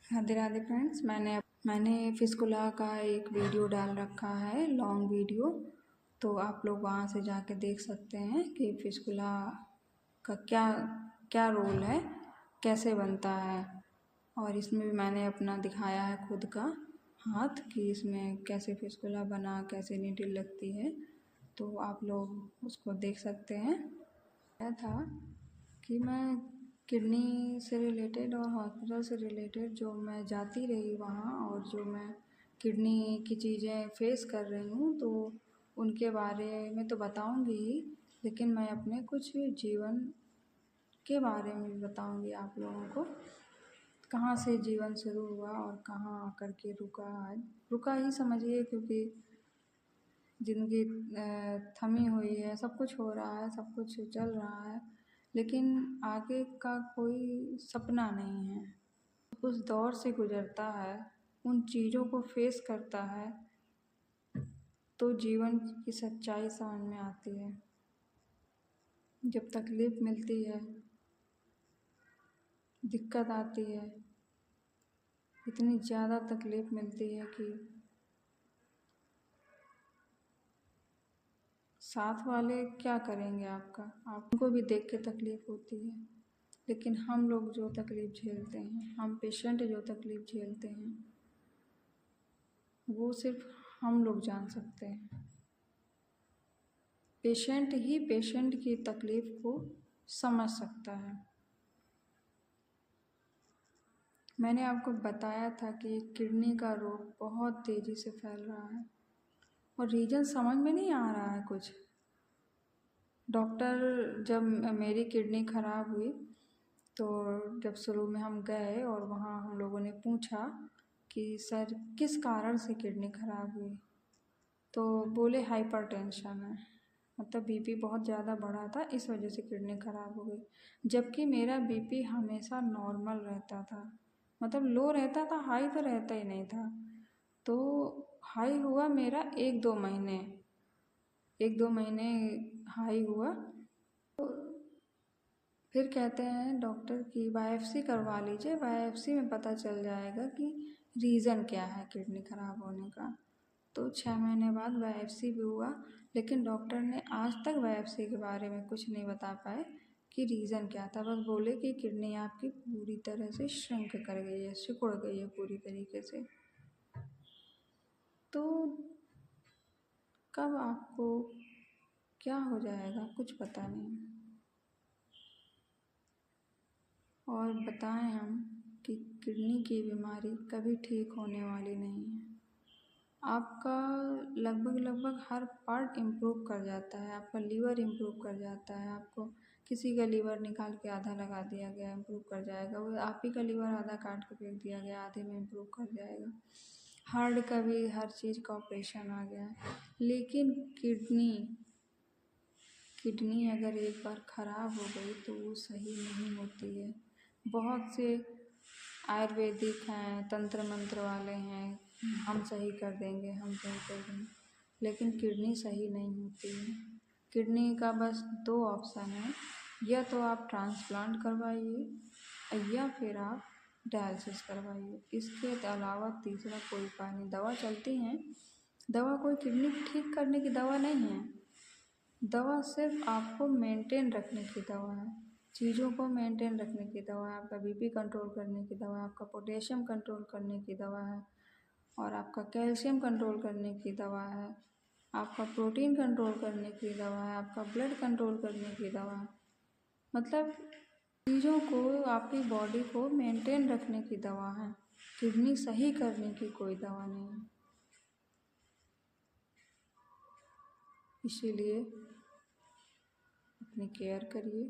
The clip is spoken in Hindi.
राधे राधे फ्रेंड्स, मैंने फिस्कुला का एक वीडियो डाल रखा है, लॉन्ग वीडियो। तो आप लोग वहाँ से जाके देख सकते हैं कि फिस्कुला का क्या क्या रोल है, कैसे बनता है। और इसमें भी मैंने अपना दिखाया है खुद का हाथ कि इसमें कैसे फिस्कुला बना, कैसे नीडल लगती है। तो आप लोग उसको देख सकते हैं। क्या था कि मैं किडनी से रिलेटेड और हॉस्पिटल से रिलेटेड जो मैं जाती रही वहाँ, और जो मैं किडनी की चीज़ें फेस कर रही हूँ, तो उनके बारे में तो बताऊँगी ही, लेकिन मैं अपने कुछ जीवन के बारे में भी बताऊँगी आप लोगों को। कहाँ से जीवन शुरू हुआ और कहाँ आकर के रुका। आज रुका ही समझिए, क्योंकि ज़िंदगी थमी हुई है, सब कुछ हो रहा है, सब कुछ चल रहा है, लेकिन आगे का कोई सपना नहीं है। उस दौर से गुज़रता है, उन चीज़ों को फेस करता है, तो जीवन की सच्चाई समझ में आती है। जब तकलीफ़ मिलती है, दिक्कत आती है, इतनी ज़्यादा तकलीफ़ मिलती है कि साथ वाले क्या करेंगे आपका, आपको भी देख के तकलीफ़ होती है। लेकिन हम लोग जो तकलीफ़ झेलते हैं, हम पेशेंट जो तकलीफ़ झेलते हैं, वो सिर्फ हम लोग जान सकते हैं। पेशेंट ही पेशेंट की तकलीफ़ को समझ सकता है। मैंने आपको बताया था कि किडनी का रोग बहुत तेज़ी से फैल रहा है और रीज़न समझ में नहीं आ रहा है कुछ। डॉक्टर, जब मेरी किडनी ख़राब हुई तो जब शुरू में हम गए और वहाँ हम लोगों ने पूछा कि सर किस कारण से किडनी ख़राब हुई, तो बोले हाइपरटेंशन है, मतलब बीपी बहुत ज़्यादा बढ़ा था, इस वजह से किडनी ख़राब हो गई। जबकि मेरा बीपी हमेशा नॉर्मल रहता था, मतलब लो रहता था, हाई तो रहता ही नहीं था। तो हाई हुआ मेरा 1-2 महीने हाई हुआ। फिर कहते हैं डॉक्टर की बायोप्सी करवा लीजिए, बायोप्सी में पता चल जाएगा कि रीज़न क्या है किडनी ख़राब होने का। तो 6 महीने बाद बायोप्सी भी हुआ, लेकिन डॉक्टर ने आज तक बायोप्सी के बारे में कुछ नहीं बता पाए कि रीज़न क्या था। बस बोले कि किडनी आपकी पूरी तरह से श्रिंक कर गई है, सिकुड़ गई है पूरी तरीके से। तो कब आपको क्या हो जाएगा कुछ पता नहीं। और बताएं हम कि किडनी की बीमारी कभी ठीक होने वाली नहीं है। आपका लगभग हर पार्ट इम्प्रूव कर जाता है। आपका लीवर इम्प्रूव कर जाता है, आपको किसी का लीवर निकाल के आधा लगा दिया गया, इम्प्रूव कर जाएगा। वो आप ही का लीवर आधा काट के फेंक दिया गया, आधे में इम्प्रूव कर जाएगा। हार्ट का भी हर चीज़ का ऑपरेशन आ गया है, लेकिन किडनी अगर एक बार ख़राब हो गई तो वो सही नहीं होती है। बहुत से आयुर्वेदिक हैं, तंत्र मंत्र वाले हैं, हम सही कर देंगे, हम सही कर देंगे, लेकिन किडनी सही नहीं होती है। किडनी का बस 2 ऑप्शन है, या तो आप ट्रांसप्लांट करवाइए या फिर आप डायलिसिस करवाइए। इसके अलावा तीसरा कोई उपाय नहीं। दवा चलती हैं, दवा कोई किडनी ठीक करने की दवा नहीं है। दवा सिर्फ आपको मेंटेन रखने की दवा है, चीज़ों को मेंटेन रखने की दवा है। आपका बीपी कंट्रोल करने की दवा है, आपका पोटेशियम कंट्रोल करने की दवा है, और आपका कैल्शियम कंट्रोल करने की दवा है, आपका प्रोटीन कंट्रोल करने की दवा है, आपका ब्लड कंट्रोल करने की दवा है। मतलब चीज़ों को, आपकी बॉडी को मेंटेन रखने की दवा है, किडनी सही करने की कोई दवा नहीं है। इसीलिए अपनी केयर करिए।